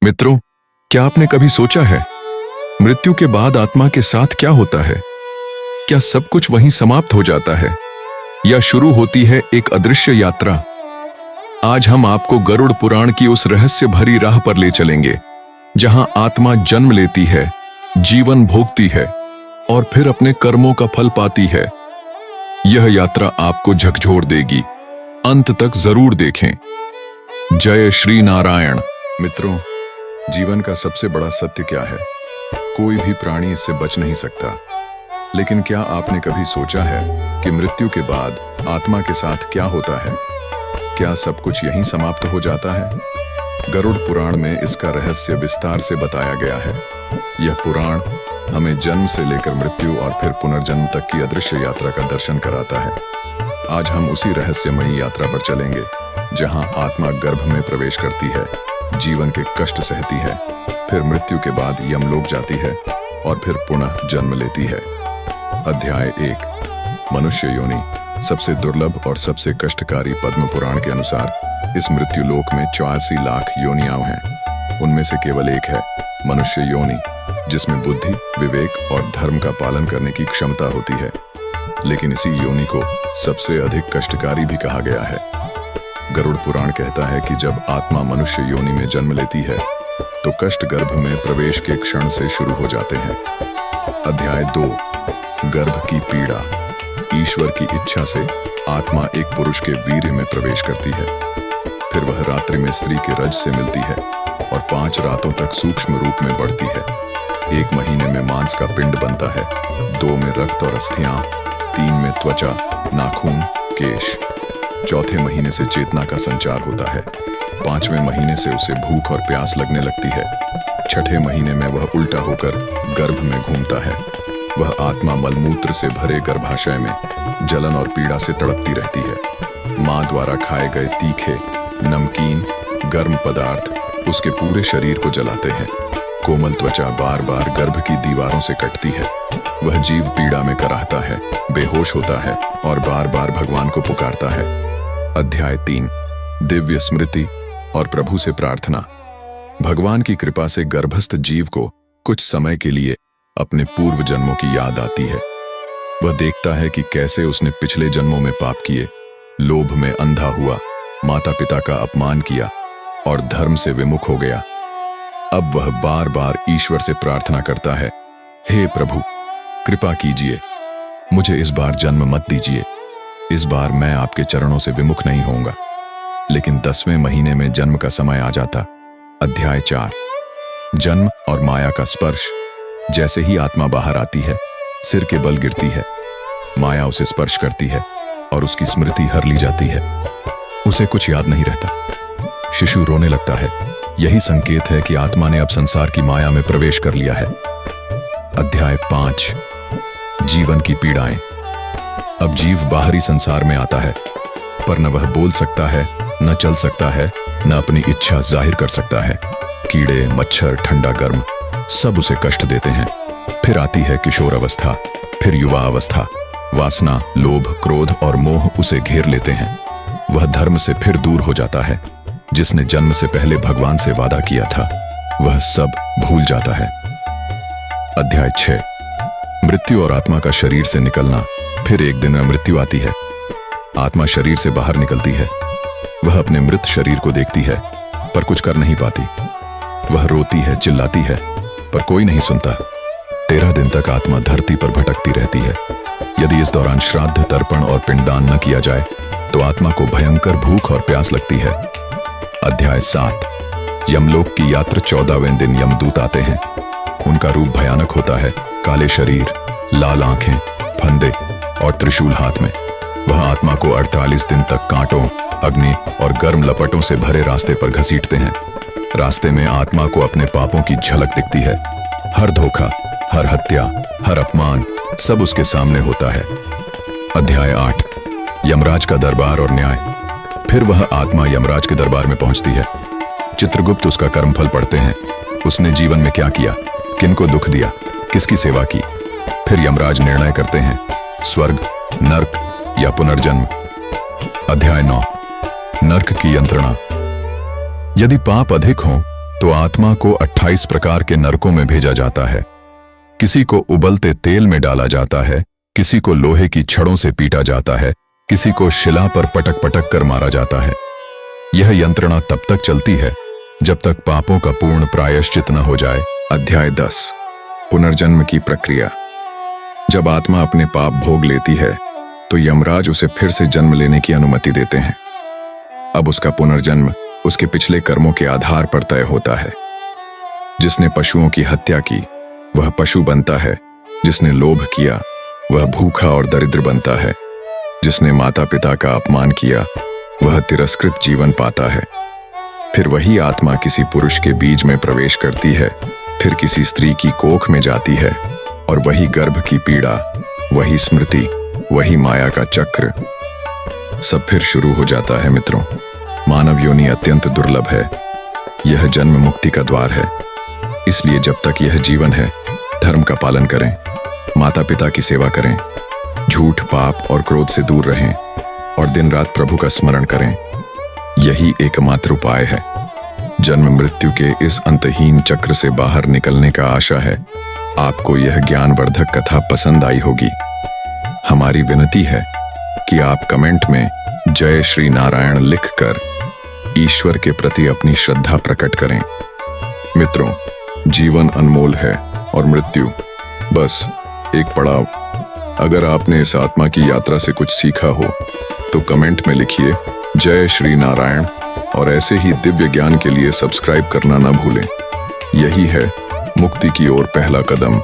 मित्रों, क्या आपने कभी सोचा है मृत्यु के बाद आत्मा के साथ क्या होता है? क्या सब कुछ वहीं समाप्त हो जाता है या शुरू होती है एक अदृश्य यात्रा? आज हम आपको गरुड़ पुराण की उस रहस्य भरी राह पर ले चलेंगे जहां आत्मा जन्म लेती है, जीवन भोगती है और फिर अपने कर्मों का फल पाती है। यह यात्रा आपको झकझोर देगी। अंत तक जरूर देखें। जय श्री नारायण। मित्रों, जीवन का सबसे बड़ा सत्य क्या है? कोई भी प्राणी इससे बच नहीं सकता। लेकिन क्या आपने कभी सोचा है कि मृत्यु के बाद आत्मा के साथ क्या होता है? क्या सब कुछ यहीं समाप्त हो जाता है? गरुड़ पुराण में इसका रहस्य विस्तार से बताया गया है। यह पुराण हमें जन्म से लेकर मृत्यु और फिर पुनर्जन्म तक की अदृश्य यात्रा का दर्शन कराता है। आज हम उसी रहस्यमयी यात्रा पर चलेंगे जहां आत्मा गर्भ में प्रवेश करती है, जीवन के कष्ट सहती है, फिर मृत्यु के बाद यमलोक जाती है और फिर पुनः जन्म लेती है। अध्याय 1, मनुष्य योनि। सबसे दुर्लभ और सबसे कष्टकारी पद्म पुराण के अनुसार इस मृत्यु लोक में 84 लाख योनियां हैं। उनमें से केवल एक है मनुष्य योनि, जिसमें बुद्धि, विवेक और धर्म का पालन करने की क्षमता होती है। लेकिन इसी योनि को सबसे अधिक कष्टकारी भी कहा गया है। गरुड़ पुराण कहता है कि जब आत्मा मनुष्य योनि में जन्म लेती है तो कष्ट गर्भ में प्रवेश के क्षण से शुरू हो जाते हैं। अध्याय 2, गर्भ की पीड़ा। ईश्वर की इच्छा से आत्मा एक पुरुष के वीर्य में प्रवेश करती है। फिर वह रात्रि में स्त्री के रज से मिलती है और 5 रातों तक सूक्ष्म रूप में बढ़ती है। 1 महीने में मांस का पिंड बनता है, 2 में रक्त और अस्थियां, 3 में त्वचा, नाखून, केश। 4थे महीने से चेतना का संचार होता है। 5वें महीने से उसे भूख और प्यास लगने लगती है। 6ठे महीने में वह उल्टा होकर गर्भ में घूमता है। वह आत्मा मलमूत्र से भरे गर्भाशय में जलन और पीड़ा से तड़पती रहती है। मां द्वारा खाए गए तीखे, नमकीन, गर्म पदार्थ उसके पूरे शरीर को जलाते हैं। कोमल त्वचा बार बार गर्भ की दीवारों से कटती है। वह जीव पीड़ा में कराहता है, बेहोश होता है और बार बार भगवान को पुकारता है। अध्याय 3, दिव्य स्मृति और प्रभु से प्रार्थना। भगवान की कृपा से गर्भस्थ जीव को कुछ समय के लिए अपने पूर्व जन्मों की याद आती है। वह देखता है कि कैसे उसने पिछले जन्मों में पाप किए, लोभ में अंधा हुआ, माता पिता का अपमान किया और धर्म से विमुख हो गया। अब वह बार बार ईश्वर से प्रार्थना करता है, हे प्रभु, कृपा कीजिए, मुझे इस बार जन्म मत दीजिए। इस बार मैं आपके चरणों से विमुख नहीं होऊंगा। लेकिन 10वें महीने में जन्म का समय आ जाता। अध्याय 4, जन्म और माया का स्पर्श। जैसे ही आत्मा बाहर आती है, सिर के बल गिरती है। माया उसे स्पर्श करती है और उसकी स्मृति हर ली जाती है। उसे कुछ याद नहीं रहता। शिशु रोने लगता है। यही संकेत है कि आत्मा ने अब संसार की माया में प्रवेश कर लिया है। अध्याय 5, जीवन की पीड़ाएं। अब जीव बाहरी संसार में आता है, पर न वह बोल सकता है, न चल सकता है, न अपनी इच्छा जाहिर कर सकता है। कीड़े, मच्छर, ठंडा गर्म सब उसे कष्ट देते हैं। फिर आती है किशोर अवस्था, फिर युवा अवस्था। वासना, लोभ, क्रोध और मोह उसे घेर लेते हैं। वह धर्म से फिर दूर हो जाता है। जिसने जन्म से पहले भगवान से वादा किया था, वह सब भूल जाता है। अध्याय 6, मृत्यु और आत्मा का शरीर से निकलना। फिर एक दिन में मृत्यु आती है। आत्मा शरीर से बाहर निकलती है। वह अपने मृत शरीर को देखती है, पर कुछ कर नहीं पाती। वह रोती है, चिल्लाती है, पर कोई नहीं सुनता। 13 दिन तक आत्मा धरती पर भटकती रहती है। यदि इस दौरान श्राद्ध, तर्पण और पिंडदान न किया जाए तो आत्मा को भयंकर भूख और प्यास लगती है। अध्याय 7, यमलोक की यात्रा। 14वें दिन यमदूत आते हैं। उनका रूप भयानक होता है। काले शरीर, लाल आंखें, फंदे और त्रिशूल हाथ में। वह आत्मा को 48 दिन तक कांटों, अग्नि और गर्म लपटों से भरे रास्ते पर घसीटते हैं। रास्ते में आत्मा को अपने पापों की झलक दिखती है। हर धोखा, हर हत्या, हर अपमान सब उसके सामने होता है। अध्याय 8, यमराज का दरबार और न्याय। फिर वह आत्मा यमराज के दरबार में पहुंचती है। चित्रगुप्त उसका कर्मफल पढ़ते हैं। उसने जीवन में क्या किया, किनको दुख दिया, किसकी सेवा की। फिर यमराज निर्णय करते हैं, स्वर्ग, नर्क या पुनर्जन्म। अध्याय 9, नर्क की यंत्रणा। यदि पाप अधिक हों तो आत्मा को 28 प्रकार के नरकों में भेजा जाता है। किसी को उबलते तेल में डाला जाता है, किसी को लोहे की छड़ों से पीटा जाता है, किसी को शिला पर पटक पटक कर मारा जाता है। यह यंत्रणा तब तक चलती है जब तक पापों का पूर्ण प्रायश्चित न हो जाए। अध्याय 10 पुनर्जन्म की प्रक्रिया। जब आत्मा अपने पाप भोग लेती है तो यमराज उसे फिर से जन्म लेने की अनुमति देते हैं। अब उसका पुनर्जन्म उसके पिछले कर्मों के आधार पर तय होता है। जिसने पशुओं की हत्या की वह पशु बनता है, जिसने लोभ किया वह भूखा और दरिद्र बनता है, जिसने माता पिता का अपमान किया वह तिरस्कृत जीवन पाता है। फिर वही आत्मा किसी पुरुष के बीज में प्रवेश करती है, फिर किसी स्त्री की कोख में जाती है, और वही गर्भ की पीड़ा, वही स्मृति, वही माया का चक्र सब फिर शुरू हो जाता है। मित्रों, मानव योनि अत्यंत दुर्लभ है। यह जन्म मुक्ति का द्वार है। इसलिए जब तक यह जीवन है, धर्म का पालन करें, माता पिता की सेवा करें, झूठ, पाप और क्रोध से दूर रहें और दिन रात प्रभु का स्मरण करें। यही एकमात्र उपाय है। जन्म मृत्यु के इस अंतहीन चक्र से बाहर निकलने का आशा है। आपको यह ज्ञानवर्धक कथा पसंद आई होगी। हमारी विनती है कि आप कमेंट में जय श्री नारायण लिखकर ईश्वर के प्रति अपनी श्रद्धा प्रकट करें। मित्रों, जीवन अनमोल है और मृत्यु बस एक पड़ाव। अगर आपने इस आत्मा की यात्रा से कुछ सीखा हो तो कमेंट में लिखिए जय श्री नारायण, और ऐसे ही दिव्य ज्ञान के लिए सब्सक्राइब करना ना भूलें। यही है मुक्ति की ओर पहला कदम।